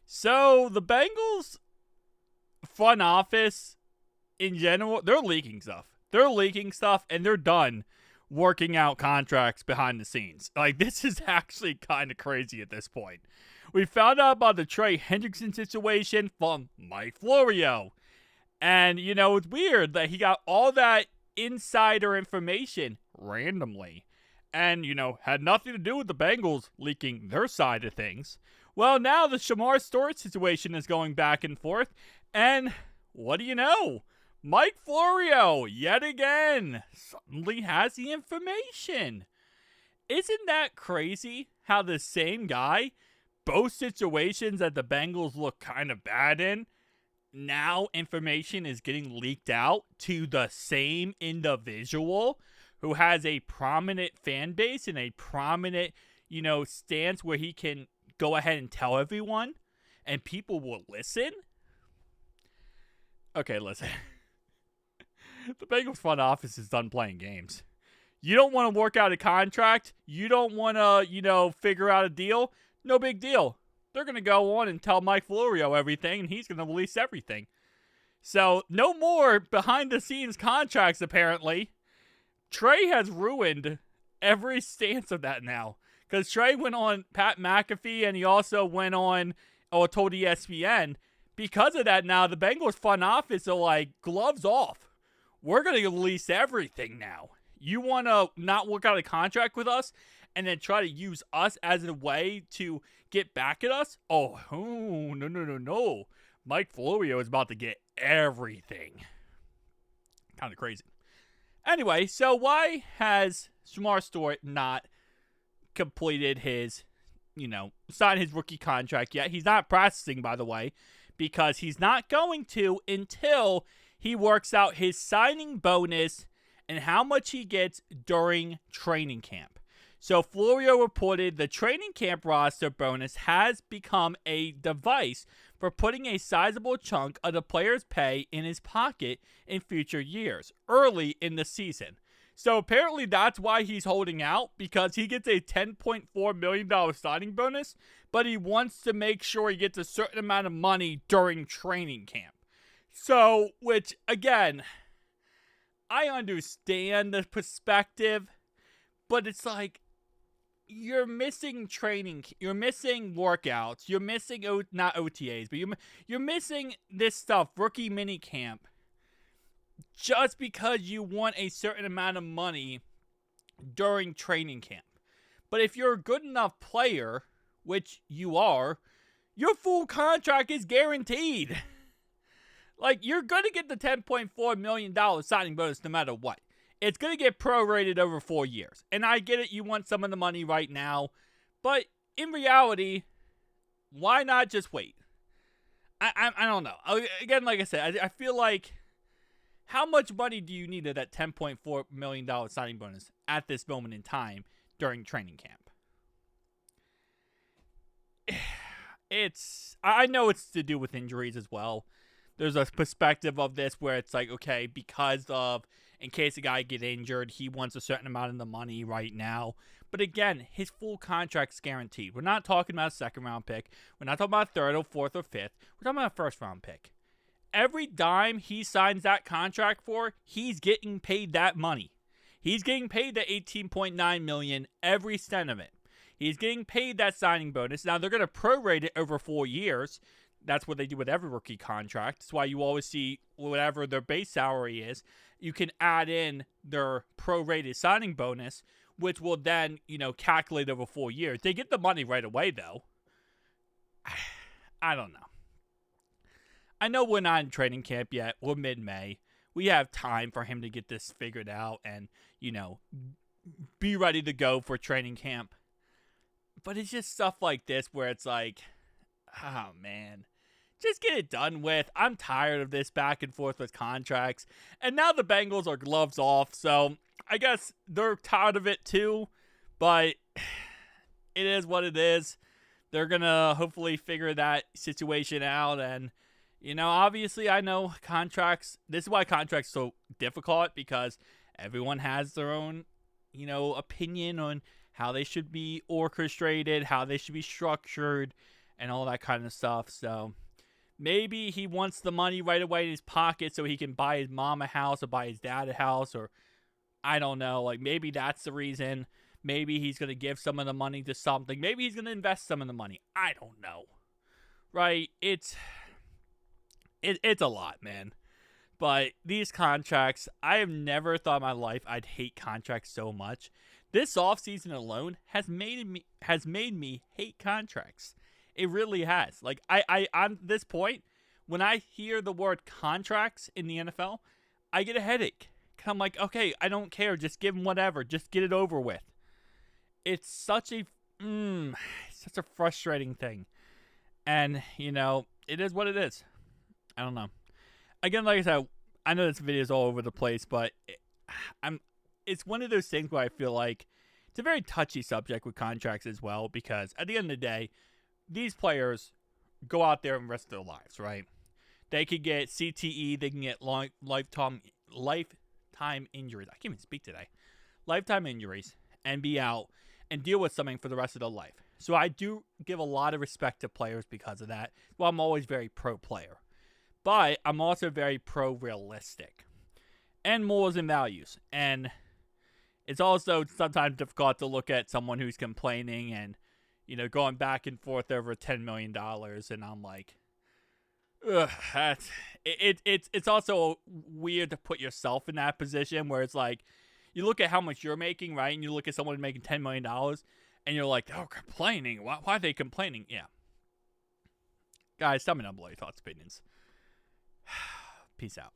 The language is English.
So the Bengals front office in general, they're leaking stuff. They're leaking stuff and they're done working out contracts behind the scenes. Like, this is actually kind of crazy at this point. We found out about the Trey Hendrickson situation from Mike Florio. And, it's weird that he got all that insider information randomly and, had nothing to do with the Bengals leaking their side of things. Well, now the Shamar Stewart situation is going back and forth. And what do you know? Mike Florio, yet again, suddenly has the information. Isn't that crazy how the same guy, both situations that the Bengals look kind of bad in, now information is getting leaked out to the same individual who has a prominent fan base and a prominent, stance where he can go ahead and tell everyone and people will listen? Okay, listen. The Bengals front office is done playing games. You don't want to work out a contract. You don't want to, figure out a deal. No big deal. They're going to go on and tell Mike Florio everything, and he's going to release everything. So, no more behind-the-scenes contracts, apparently. Trey has ruined every stance of that now. Because Trey went on Pat McAfee, and he also went on, told ESPN. Because of that now, the Bengals front office are like, gloves off. We're going to release everything now. You want to not work out a contract with us and then try to use us as a way to get back at us? Oh, no. Mike Florio is about to get everything. Kind of crazy. Anyway, so why has Shamar Stewart not completed his, signed his rookie contract yet? He's not practicing, by the way, because he's not going to until he works out his signing bonus and how much he gets during training camp. So Florio reported the training camp roster bonus has become a device for putting a sizable chunk of the player's pay in his pocket in future years, early in the season. So apparently that's why he's holding out, because he gets a $10.4 million signing bonus, but he wants to make sure he gets a certain amount of money during training camp. So, which, again, I understand the perspective, but it's like, you're missing training, you're missing workouts, you're missing, not OTAs, but you're missing this stuff, rookie mini camp, just because you want a certain amount of money during training camp. But if you're a good enough player, which you are, your full contract is guaranteed. Like, you're going to get the $10.4 million signing bonus no matter what. It's going to get prorated over 4 years. And I get it, you want some of the money right now. But in reality, why not just wait? I don't know. Again, like I said, I feel like, how much money do you need of that $10.4 million signing bonus at this moment in time during training camp? I know it's to do with injuries as well. There's a perspective of this where it's like, okay, because of, in case a guy get injured, he wants a certain amount of the money right now. But again, his full contract's guaranteed. We're not talking about a second-round pick. We're not talking about a third or fourth or fifth. We're talking about a first-round pick. Every dime he signs that contract for, he's getting paid that money. He's getting paid the $18.9 million, every cent of it. He's getting paid that signing bonus. Now, they're going to prorate it over 4 years. That's what they do with every rookie contract. That's why you always see whatever their base salary is, you can add in their prorated signing bonus, which will then, calculate over 4 years. They get the money right away, though. I don't know. I know we're not in training camp yet. We're mid-May. We have time for him to get this figured out and, be ready to go for training camp. But it's just stuff like this where it's like, oh, man. Just get it done with. I'm tired of this back and forth with contracts. And now the Bengals are gloves off, so I guess they're tired of it too. But it is what it is. They're going to hopefully figure that situation out. And, obviously I know contracts. This is why contracts are so difficult, because everyone has their own, opinion on how they should be orchestrated, how they should be structured. and all that kind of stuff. So maybe he wants the money right away in his pocket so he can buy his mom a house or buy his dad a house, or I don't know. Like, maybe that's the reason. Maybe he's going to give some of the money to something. Maybe he's going to invest some of the money. I don't know. Right? It's a lot, man. But these contracts, I have never thought in my life I'd hate contracts so much. This offseason alone has made me hate contracts. It really has. Like, I on this point, when I hear the word contracts in the NFL, I get a headache. I'm like, okay, I don't care. Just give him whatever. Just get it over with. It's such a frustrating thing. And, it is what it is. I don't know. Again, like I said, I know this video is all over the place, but it's one of those things where I feel like it's a very touchy subject with contracts as well, because at the end of the day, these players go out there and risk their lives, right? They could get CTE, they can get lifetime injuries. I can't even speak today. Lifetime injuries, and be out and deal with something for the rest of their life. So I do give a lot of respect to players because of that. Well, I'm always very pro player. But I'm also very pro-realistic. And morals and values. And it's also sometimes difficult to look at someone who's complaining and, going back and forth over $10 million. And I'm like, ugh, it's also weird to put yourself in that position where it's like, you look at how much you're making, right? And you look at someone making $10 million, and you're like, oh, complaining. Why are they complaining? Yeah. Guys, tell me down below your thoughts, opinions. Peace out.